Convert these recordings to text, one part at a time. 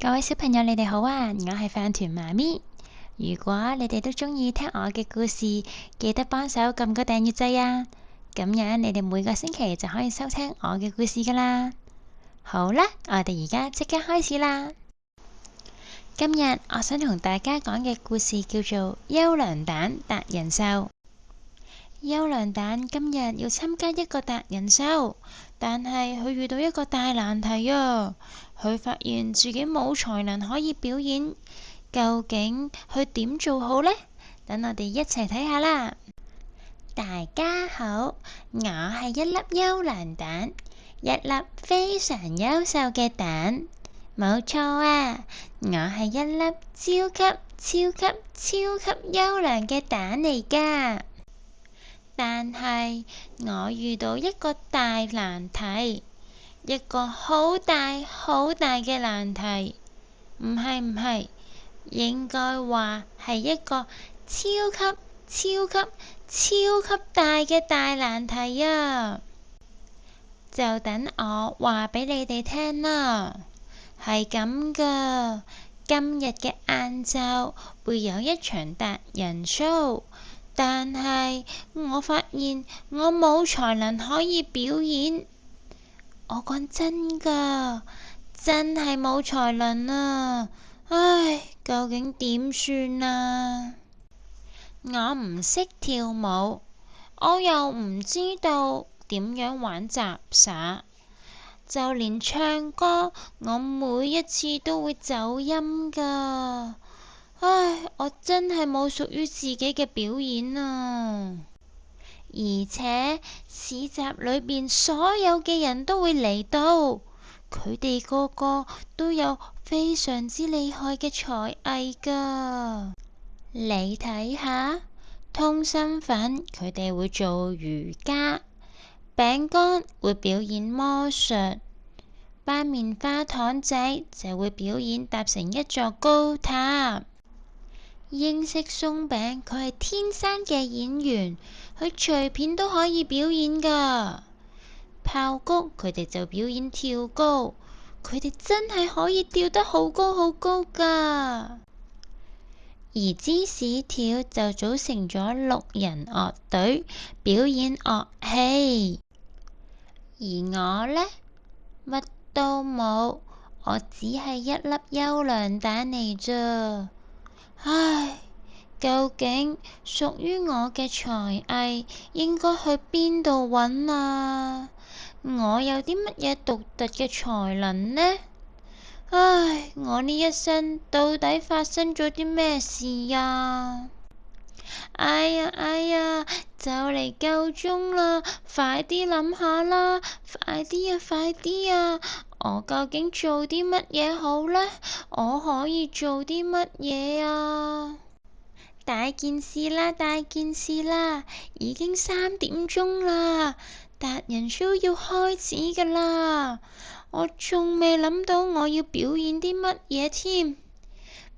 各位小朋友，你哋好啊！我係飯團媽咪。如果你哋都鍾意聽我嘅故事，記得幫手撳個訂閱掣啊！咁樣你哋每個星期就可以收聽我嘅故事噶啦。好啦，我哋而家即刻開始啦。今日我想同大家講嘅故事叫做《優良蛋達人秀》。優良蛋今日要參加一個達人秀，但係佢遇到一個大難題啊！佢發現自己冇才能可以表演，究竟佢點做好呢？等我哋一齊睇下啦！大家好，我係一粒優良蛋，一粒非常優秀嘅蛋。冇錯啊，我係一粒超級優良嘅蛋嚟㗎。但係我遇到一個大難題，一個好大嘅難題。唔係，應該話係一個超級大嘅大難題啊！就等我話俾你哋聽啦。係咁㗎，今日嘅晏晝會有一場達人 show。但係我發現我冇才能可以表演，我講真㗎，真係冇才能啊！唉，究竟點算啊？我唔識跳舞，我又唔知道點樣玩雜耍，就連唱歌，我每一次都會走音㗎。唉，我真係冇屬於自己嘅表演啊！而且市集裏邊所有嘅人都會嚟到，佢哋個個都有非常之厲害嘅才藝㗎。你睇下，通心粉佢哋會做瑜伽，餅乾會表演魔術，班棉花糖仔就會表演搭成一座高塔。英式鬆餅佢係天生嘅演員，佢隨便都可以表演㗎。爆谷佢哋就表演跳高，佢哋真係可以跳得好高㗎。而芝士條就組成咗6人樂隊表演樂器。而我呢，乜都冇，我只係一粒優良蛋嚟啫。唉，究竟屬於我嘅才藝應該去邊度揾啊？我有啲乜嘢獨特嘅才能呢？唉，我呢一生到底發生咗啲咩事啊？哎呀，就嚟夠鐘啦，快啲諗下啦，快啲啊！我究竟做啲乜嘢好呢？我可以做啲乜嘢啊？大件事啦！已經3點鐘啦，達人 show 要開始㗎啦。我仲未諗到我要表演啲乜嘢添。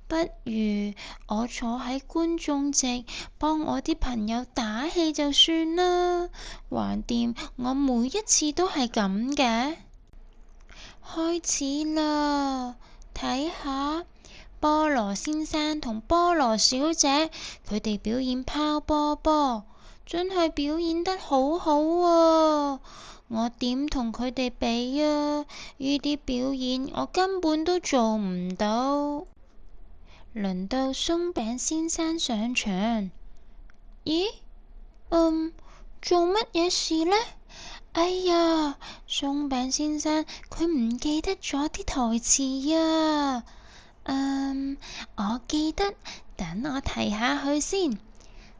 不如我坐喺觀眾席幫我啲朋友打氣就算啦，橫掂我每一次都係咁嘅。開始啦，睇下菠蘿先生同菠蘿小姐佢哋表演拋波波，真係表演得好好啊！我點同佢哋比啊？呢啲表演我根本都做唔到。輪到鬆餅先生上場。咦？做乜嘢事呢？哎呀，鬆餅先生佢唔記得咗啲台詞啊！我記得，等我提下佢先。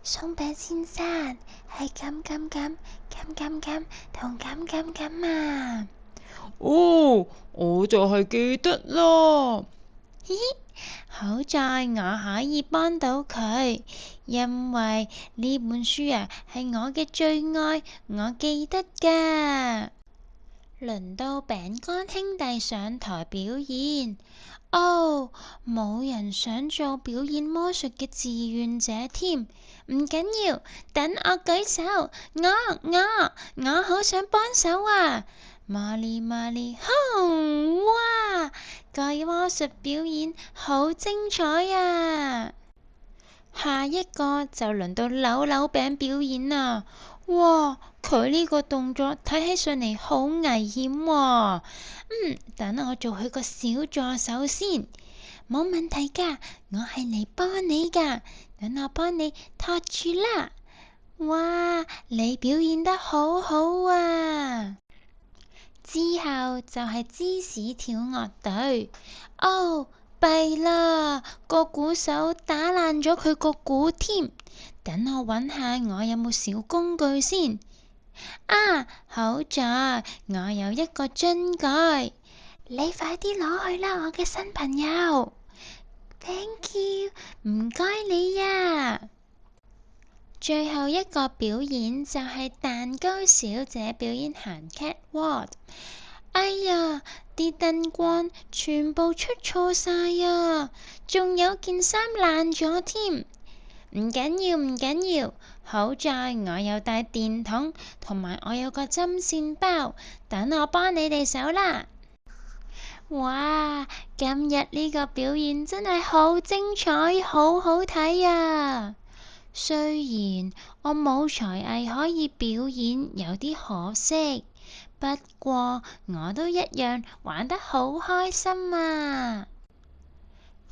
鬆餅先生係咁同咁啊！哦，我就係記得啦。嘻嘻，好在我可以幫到佢，因為呢本書啊係我嘅最愛，我記得㗎。輪到餅乾兄弟上台表演。哦，冇人想做表演魔術嘅志願者添。唔緊要，等我舉手，我好想幫手啊！麻利，哼，哇！哇！個魔術表演好精彩啊！下一個就輪到扭扭餅表演啦！哇！佢呢個動作睇起上嚟好危險喎。等我做佢個小助手先。冇問題㗎，我係嚟幫你㗎。等我幫你托住啦。哇！你表演得好好啊！之後就係芝士跳樂隊。哦，弊啦！個鼓手打爛咗佢個鼓添。等我揾下我有冇小工具先。啊，好在我有一個樽蓋。你快啲攞去啦，我嘅新朋友。Thank you，唔該你呀。最後一個表演就係蛋糕小姐表演行 catwalk。哎呀，啲燈光全部出錯晒啊！仲有件衫爛咗添。唔緊要，唔緊要，好在我有帶電筒，同埋我有個針線包，等我幫你哋手啦。哇！今日呢個表演真係好精彩，好好睇啊！雖然我冇才藝可以表演，有啲可惜，不過我都一樣玩得好開心啊！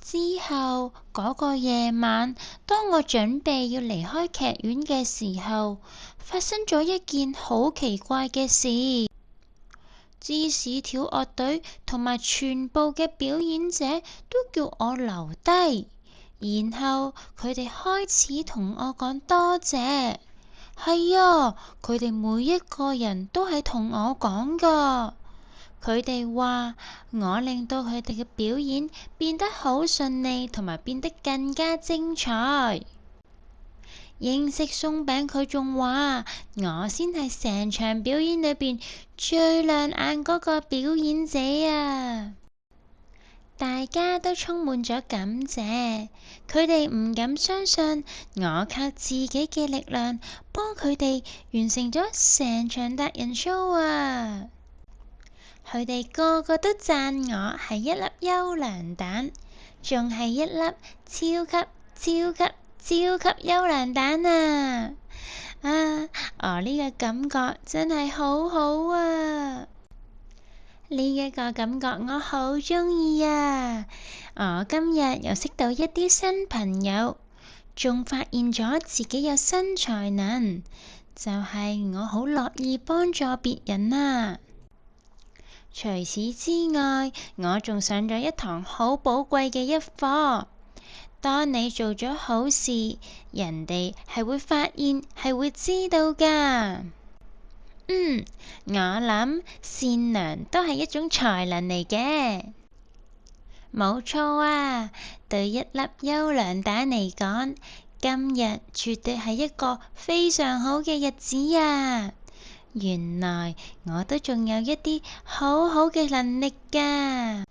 之後嗰個夜晚，當我準備要離開劇院嘅時候，發生咗一件好奇怪嘅事。芝士跳樂隊同埋全部嘅表演者都叫我留低，然後佢哋開始同我講多謝。係啊，佢哋每一個人都係同我講㗎。佢哋話我令到佢哋嘅表演變得好順利，同埋變得更加精彩。英式鬆餅佢仲話我先係成場表演裏邊最亮眼嗰個表演者啊！大家都充滿咗感謝，佢哋唔敢相信我靠自己嘅力量幫佢哋完成咗成場達人 show 啊！佢哋個個都讚我係一粒優良蛋，仲係一粒超級超級超級優良蛋啊！我呢個感覺真係好好啊！呢一個感覺我好鍾意啊！我今日又識到一啲新朋友，仲發現咗自己有新才能，就係我好樂意幫助別人啊！除此之外，我仲上咗一堂好寶貴嘅一課。當你做咗好事，人哋係會發現，係會知道㗎。我諗善良都係一種才能嚟嘅。冇錯啊，對一粒優良蛋嚟講，今日絕對係一個非常好嘅日子啊！原來我都仲有一啲好好嘅能力㗎。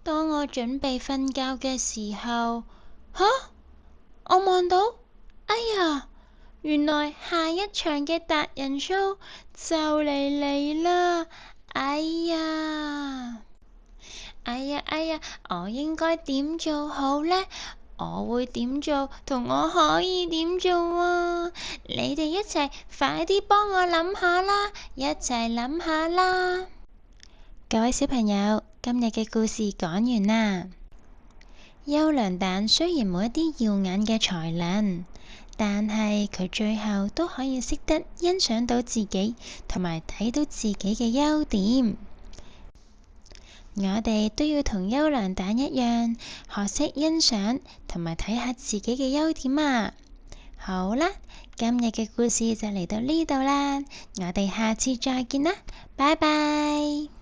當我準備瞓覺嘅時候，我望到，哎呀，原來下一場嘅達人 show 就嚟啦！哎呀，我應該點做好呢？我會點做，同我可以點做啊？你哋一齊快啲幫我諗下啦，一齊諗下啦！各位小朋友，今日嘅故事講完啦。優良蛋雖然冇一啲耀眼嘅才能，但係佢最後都可以識得欣賞到自己，同埋睇到自己嘅優點。我哋都要同優良蛋一樣，學識欣賞同埋睇下自己嘅優點啊！好啦，今日嘅故事就嚟到呢度啦，我哋下次再見啦，拜拜。